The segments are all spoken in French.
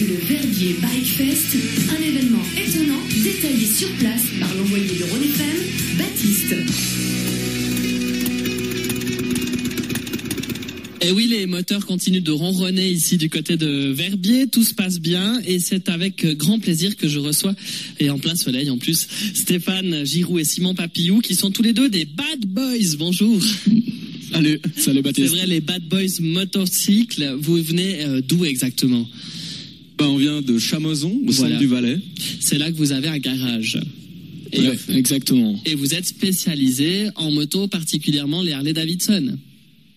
le Verbier Bike Fest, un événement étonnant détaillé sur place par l'envoyé de Rhône FM, Baptiste. Et oui, les moteurs continuent de ronronner ici du côté de Verbier, tout se passe bien et c'est avec grand plaisir que je reçois, et en plein soleil en plus, Stéphane Giroux et Simon Papillou qui sont tous les deux des Bad Boys. Bonjour. Salut Baptiste. C'est vrai, les Bad Boys motocycles, vous venez d'où exactement ? On vient de Chamoison, au centre du Valais. C'est là que vous avez un garage. Exactement. Et vous êtes spécialisé en moto, particulièrement les Harley-Davidson.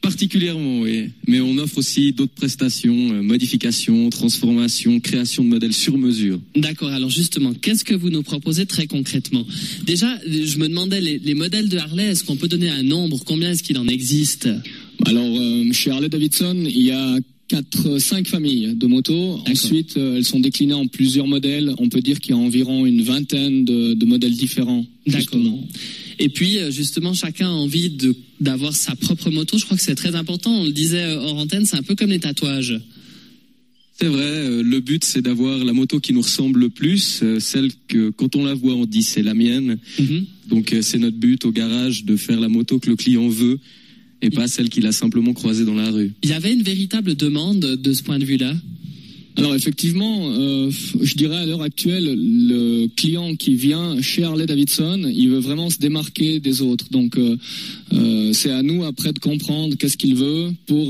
Particulièrement, oui. Mais on offre aussi d'autres prestations, modifications, transformations, création de modèles sur mesure. D'accord, alors justement, qu'est-ce que vous nous proposez très concrètement ? Déjà, je me demandais, les modèles de Harley, est-ce qu'on peut donner un nombre ? Combien est-ce qu'il en existe ? Alors, chez Harley-Davidson, il y a 4-5 familles de motos. D'accord. Ensuite, elles sont déclinées en plusieurs modèles. On peut dire qu'il y a environ une vingtaine de modèles différents. D'accord. Justement. Et puis, justement, chacun a envie d'avoir sa propre moto. Je crois que c'est très important. On le disait hors antenne, c'est un peu comme les tatouages. C'est vrai, le but c'est d'avoir la moto qui nous ressemble le plus, celle que quand on la voit on dit c'est la mienne. Mm-hmm. Donc c'est notre but au garage de faire la moto que le client veut et pas celle qu'il a simplement croisée dans la rue. Il y avait une véritable demande de ce point de vue-là. Alors effectivement, je dirais à l'heure actuelle, le client qui vient chez Harley-Davidson, il veut vraiment se démarquer des autres. Donc c'est à nous après de comprendre qu'est-ce qu'il veut pour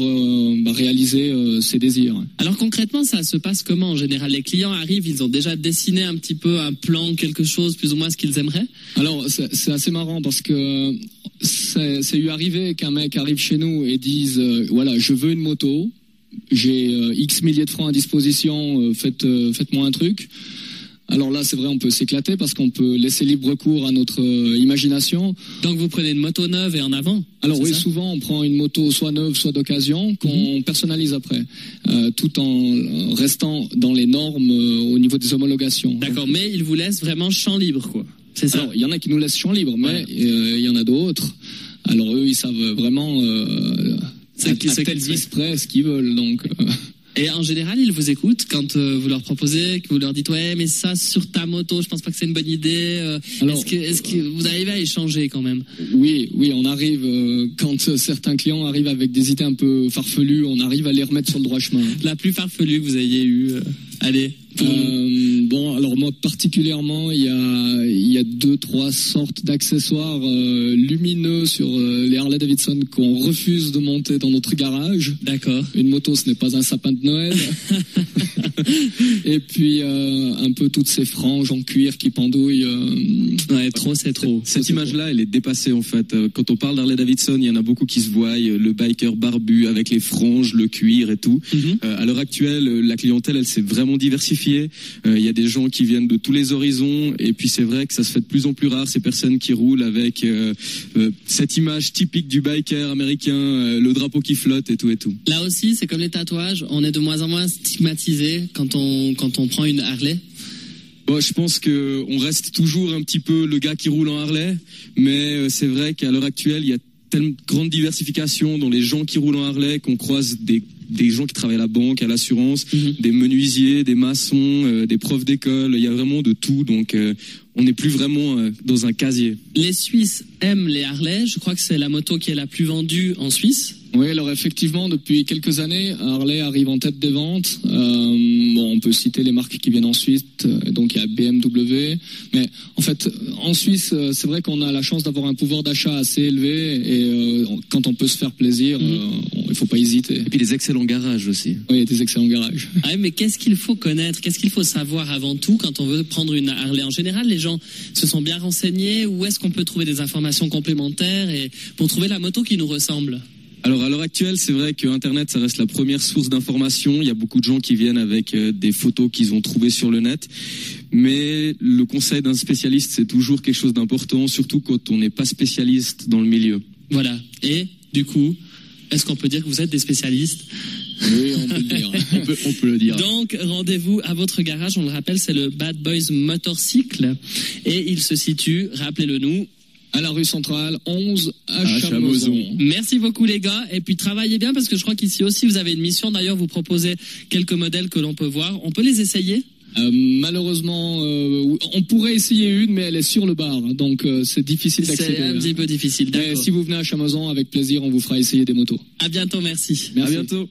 réaliser ses désirs. Alors concrètement, ça se passe comment en général ? Les clients arrivent, ils ont déjà dessiné un petit peu un plan, quelque chose, plus ou moins ce qu'ils aimeraient ? Alors c'est assez marrant parce que c'est eu arrivé qu'un mec arrive chez nous et dise voilà, je veux une moto. J'ai X milliers de francs à disposition, faites-moi un truc. Alors là, c'est vrai, on peut s'éclater parce qu'on peut laisser libre cours à notre imagination. Donc vous prenez une moto neuve et en avant ? Alors oui, ça ? souvent on prend une moto soit neuve, soit d'occasion, qu'on personnalise après, tout en restant dans les normes au niveau des homologations. D'accord, mais ils vous laissent vraiment champ libre, quoi. C'est ça ? Alors, il y en a qui nous laissent champ libre, mais il y en a d'autres. Alors eux, ils savent vraiment... à tel vice près ce qu'ils veulent, donc. Et en général, ils vous écoutent quand vous leur proposez, que vous leur dites ouais, mais ça sur ta moto, je pense pas que c'est une bonne idée. Alors, est-ce que vous arrivez à échanger quand même ? Oui, on arrive quand certains clients arrivent avec des idées un peu farfelues, on arrive à les remettre sur le droit chemin. La plus farfelue que vous ayez eue, allez. Bon, alors moi particulièrement, il y a 2-3 sortes d'accessoires lumineux sur les Harley-Davidson qu'on refuse de monter dans notre garage. D'accord. Une moto, ce n'est pas un sapin de Noël. Et puis un peu toutes ces franges en cuir qui pendouillent. Ouais, trop, c'est trop. Cette image-là, elle est dépassée en fait. Quand on parle d'Harley-Davidson, il y en a beaucoup qui se voient, le biker barbu avec les franges, le cuir et tout. À l'heure actuelle, la clientèle, elle s'est vraiment diversifiée. Il y a des gens qui viennent de tous les horizons et puis c'est vrai que ça se fait de plus en plus rare ces personnes qui roulent avec cette image typique du biker américain, le drapeau qui flotte et tout et tout. Là aussi, c'est comme les tatouages, on est de moins en moins stigmatisé quand on prend une Harley. Bon, je pense que on reste toujours un petit peu le gars qui roule en Harley, mais c'est vrai qu'à l'heure actuelle, il y a telle grande diversification dans les gens qui roulent en Harley qu'on croise des gens qui travaillent à la banque, à l'assurance, des menuisiers, des maçons, des profs d'école, il y a vraiment de tout, donc on n'est plus vraiment dans un casier. Les Suisses aiment les Harley, je crois que c'est la moto qui est la plus vendue en Suisse. Oui, alors effectivement, depuis quelques années, Harley arrive en tête des ventes. On peut citer les marques qui viennent en Suisse, donc il y a BMW. Mais en fait, en Suisse, c'est vrai qu'on a la chance d'avoir un pouvoir d'achat assez élevé et quand on peut se faire plaisir, il faut pas hésiter. Et puis des excellents garages aussi. Oui, il y a des excellents garages. Ah, mais qu'est-ce qu'il faut connaître, qu'est-ce qu'il faut savoir avant tout quand on veut prendre une Harley ? En général, les gens se sont bien renseignés. Où est-ce qu'on peut trouver des informations complémentaires et pour trouver la moto qui nous ressemble ? Alors à l'heure actuelle, c'est vrai que Internet, ça reste la première source d'information. Il y a beaucoup de gens qui viennent avec des photos qu'ils ont trouvées sur le net. Mais le conseil d'un spécialiste, c'est toujours quelque chose d'important, surtout quand on n'est pas spécialiste dans le milieu. Voilà. Et du coup, est-ce qu'on peut dire que vous êtes des spécialistes ? Oui, on peut le dire. on peut le dire. Donc, rendez-vous à votre garage. On le rappelle, c'est le Bad Boys Motorcycle. Et il se situe, rappelez-le nous, À la rue Centrale, 11 à Chamoson. Merci beaucoup les gars, et puis travaillez bien parce que je crois qu'ici aussi vous avez une mission. D'ailleurs, vous proposez quelques modèles que l'on peut voir. On peut les essayer ? Malheureusement, on pourrait essayer une, mais elle est sur le bar, donc c'est difficile d'accéder. C'est un petit peu difficile. Mais si vous venez à Chamoson, avec plaisir, on vous fera essayer des motos. À bientôt, merci. À bientôt.